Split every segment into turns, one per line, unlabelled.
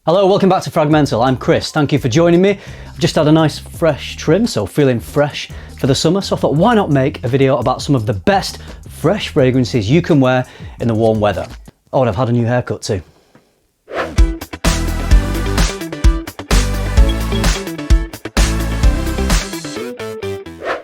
Hello, welcome back to FRAG-MENTAL. I'm Chris, thank you for joining me. I've just had a nice fresh trim, so feeling fresh for the summer, so I thought why not make a video about some of the best fresh fragrances you can wear in the warm weather. Oh, and I've had a new haircut too.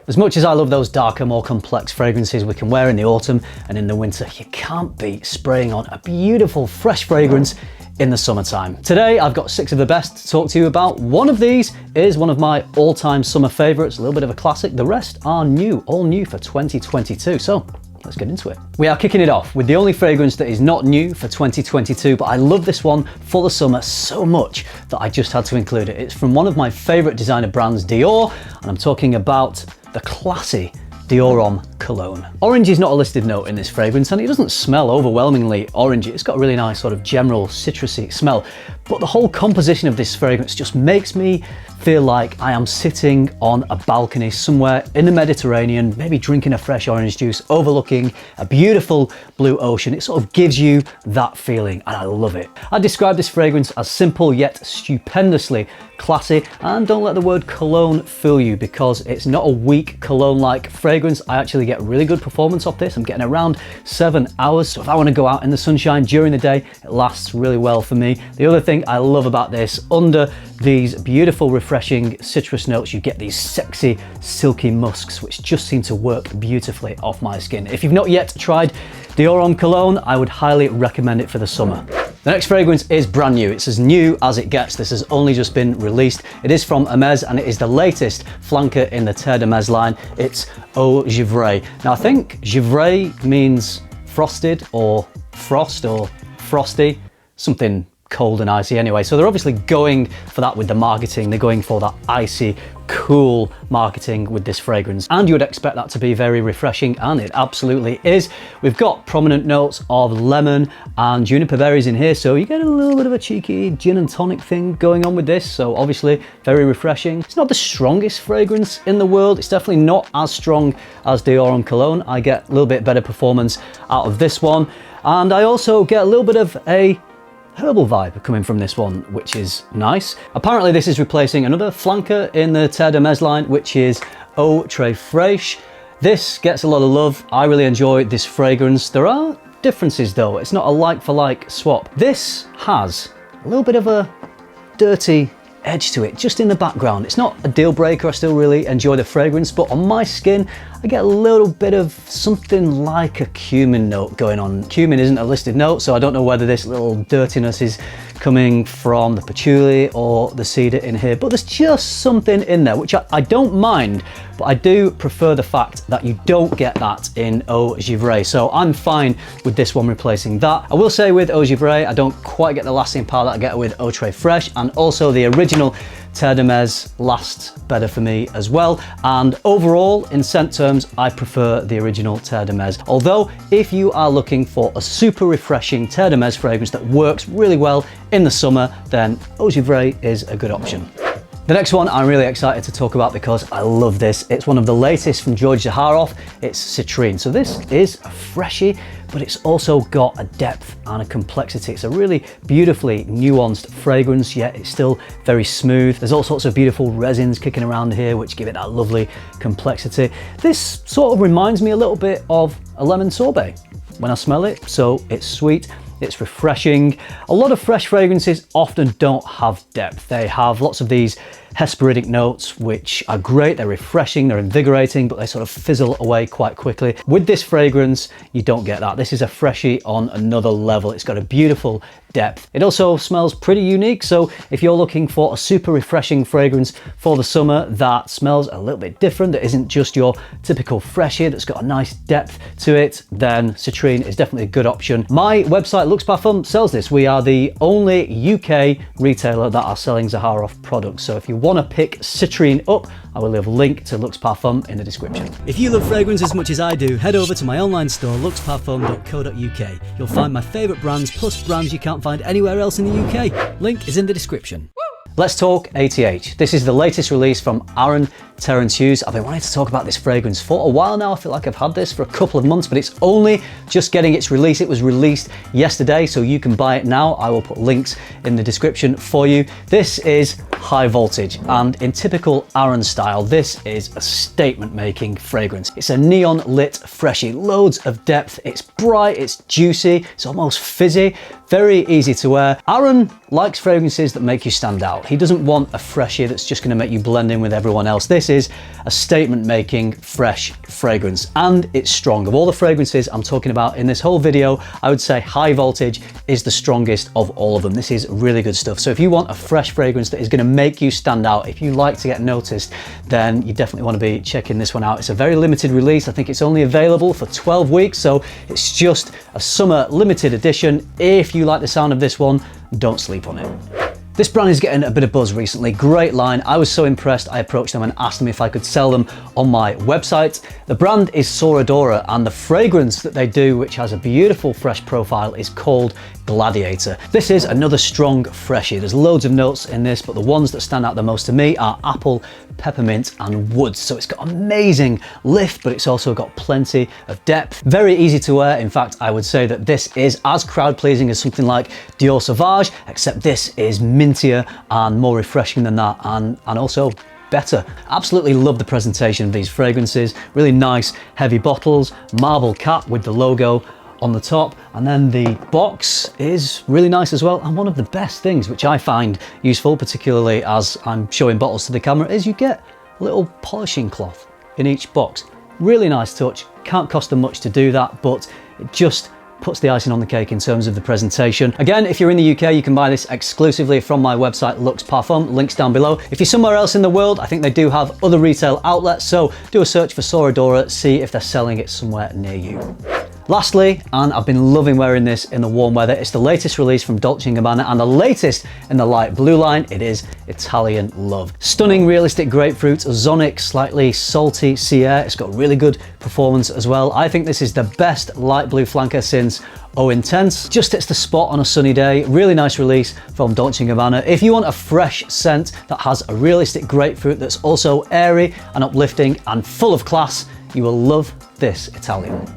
As much as I love those darker, more complex fragrances we can wear in the autumn and in the winter, you can't beat spraying on a beautiful fresh fragrance in the summertime. Today I've got 6 of the best to talk to you about. One of these is one of my all-time summer favorites, a little bit of a classic. The rest are new, all new for 2022. So let's get into it. We are kicking it off with the only fragrance that is not new for 2022, but I love this one for the summer so much that I just had to include it. It's from one of my favorite designer brands, Dior, and I'm talking about the classy Dior Homme cologne. Orange is not a listed note in this fragrance and it doesn't smell overwhelmingly orangey. It's got a really nice sort of general citrusy smell, but the whole composition of this fragrance just makes me feel like I am sitting on a balcony somewhere in the Mediterranean, maybe drinking a fresh orange juice, overlooking a beautiful blue ocean. It sort of gives you that feeling and I love it. I describe this fragrance as simple yet stupendously classy, and don't let the word cologne fool you because it's not a weak cologne-like fragrance. I actually get really good performance off this. I'm getting around 7 hours, so if I want to go out in the sunshine during the day, it lasts really well for me. The other thing I love about this, under these beautiful refreshing citrus notes, you get these sexy silky musks which just seem to work beautifully off my skin. If you've not yet tried Dior Homme cologne, I would highly recommend it for the summer. The next fragrance is brand new. It's as new as it gets. This has only just been released. It is from Hermes and it is the latest flanker in the Terre line. It's Eau Givree. Now I think Givree means frosted or frost or frosty, something cold and icy anyway. So they're obviously going for that with the marketing. They're going for that icy, cool marketing with this fragrance. And you would expect that to be very refreshing, and it absolutely is. We've got prominent notes of lemon and juniper berries in here, so you get a little bit of a cheeky gin and tonic thing going on with this. So obviously very refreshing. It's not the strongest fragrance in the world. It's definitely not as strong as Dior Homme cologne. I get a little bit better performance out of this one. And I also get a little bit of a herbal vibe coming from this one, which is nice. Apparently this is replacing another flanker in the Terre line, which is Eau Fraîche. This gets a lot of love. I really enjoy this fragrance. There are differences though. It's not a like-for-like swap. This has a little bit of a dirty edge to it just in the background. It's not a deal breaker. I still really enjoy the fragrance, but on my skin I get a little bit of something like a cumin note going on. Cumin isn't a listed note, so I don't know whether this little dirtiness is coming from the patchouli or the cedar in here, but there's just something in there which I don't mind, but I do prefer the fact that you don't get that in Eau Givree, so I'm fine with this one replacing that. I will say with Eau Givree I don't quite get the lasting power that I get with Eau Fraîche, and also the original Terre lasts better for me as well. And overall, in scent terms, I prefer the original Terre. Although, if you are looking for a super refreshing Terre fragrance that works really well in the summer, then Eau Givree is a good option. The next one I'm really excited to talk about because I love this. It's one of the latest from Zaharoff. It's Citrine. So this is a freshie, but it's also got a depth and a complexity. It's a really beautifully nuanced fragrance, yet it's still very smooth. There's all sorts of beautiful resins kicking around here, which give it that lovely complexity. This sort of reminds me a little bit of a lemon sorbet when I smell it. So it's sweet, it's refreshing. A lot of fresh fragrances often don't have depth. They have lots of these hesperidic notes, which are great. They're refreshing, they're invigorating, but they sort of fizzle away quite quickly. With this fragrance, you don't get that. This is a freshie on another level. It's got a beautiful depth. It also smells pretty unique. So if you're looking for a super refreshing fragrance for the summer that smells a little bit different, that isn't just your typical freshie, that's got a nice depth to it, then Citrine is definitely a good option. My website, Luxe Parfum, sells this. We are the only UK retailer that are selling Zaharoff products. So if you want to pick Citrine up, I will leave a link to Luxe Parfum in the description. If you love fragrance as much as I do, head over to my online store, luxeparfum.co.uk. You'll find my favourite brands, plus brands you can't find anywhere else in the UK. Link is in the description. Let's talk ATH. This is the latest release from Aaron Terence Hughes. I've been wanting to talk about this fragrance for a while now. I feel like I've had this for a couple of months, but it's only just getting its release. It was released yesterday, so you can buy it now. I will put links in the description for you. This is high voltage, and in typical Aaron style, this is a statement-making fragrance. It's a neon lit freshie, loads of depth. It's bright, it's juicy, it's almost fizzy, very easy to wear. Aaron likes fragrances that make you stand out. He doesn't want a freshie that's just going to make you blend in with everyone else. This is a statement-making fresh fragrance, and it's strong. Of all the fragrances I'm talking about in this whole video, I would say high voltage is the strongest of all of them. This is really good stuff. So if you want a fresh fragrance that is going to make you stand out, if you like to get noticed, then you definitely want to be checking this one out. It's a very limited release. I think it's only available for 12 weeks, so it's just a summer limited edition. If you like the sound of this one, don't sleep on it. This brand is getting a bit of buzz recently. Great line. I was so impressed, I approached them and asked them if I could sell them on my website. The brand is Sora, and the fragrance that they do, which has a beautiful fresh profile, is called Gladiator. This is another strong freshie. There's loads of notes in this, but the ones that stand out the most to me are apple, peppermint and wood. So it's got amazing lift, but it's also got plenty of depth. Very easy to wear. In fact, I would say that this is as crowd pleasing as something like Dior Sauvage, except this is mintier and more refreshing than that, and also better. Absolutely love the presentation of these fragrances. Really nice heavy bottles, marble cap with the logo on the top, and then the box is really nice as well. And one of the best things which I find useful, particularly as I'm showing bottles to the camera, is you get a little polishing cloth in each box. Really nice touch. Can't cost them much to do that, but it just puts the icing on the cake in terms of the presentation. Again, if you're in the UK, you can buy this exclusively from my website, Luxe Parfum, links down below. If you're somewhere else in the world, I think they do have other retail outlets, so do a search for Sora, see if they're selling it somewhere near you. Lastly, and I've been loving wearing this in the warm weather, it's the latest release from Dolce & Gabbana and the latest in the light blue line. It is Italian Love. Stunning realistic grapefruit, ozonic, slightly salty sea air. It's got really good performance as well. I think this is the best light blue flanker since Oh Intense. Just hits the spot on a sunny day. Really nice release from Dolce & Gabbana. If you want a fresh scent that has a realistic grapefruit that's also airy and uplifting and full of class, you will love this Italian.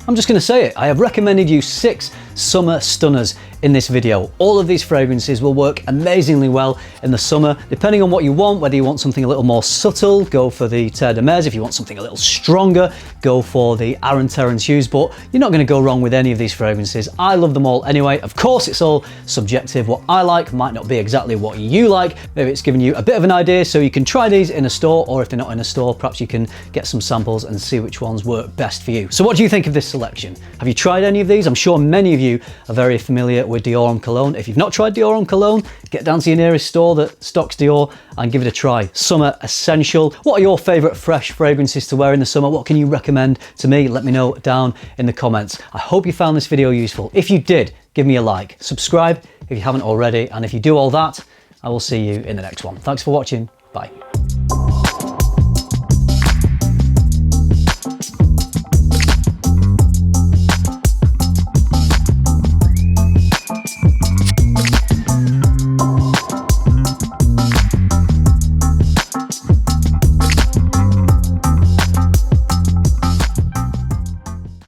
I'm just going to say it, I have recommended you 6 summer stunners in this video. All of these fragrances will work amazingly well in the summer, depending on what you want. Whether you want something a little more subtle, go for the Terre. If you want something a little stronger, go for the Aaron Terence Hughes, but you're not going to go wrong with any of these fragrances. I love them all anyway. Of course, it's all subjective. What I like might not be exactly what you like. Maybe it's giving you a bit of an idea, so you can try these in a store, or if they're not in a store, perhaps you can get some samples and see which ones work best for you. So what do you think of this selection? Have you tried any of these? I'm sure many of you are very familiar with Dior and Cologne. If you've not tried Dior and Cologne, get down to your nearest store that stocks Dior and give it a try. Summer essential. What are your favorite fresh fragrances to wear in the summer? What can you recommend to me? Let me know down in the comments. I hope you found this video useful. If you did, give me a like. Subscribe if you haven't already. And if you do all that, I will see you in the next one. Thanks for watching. Bye.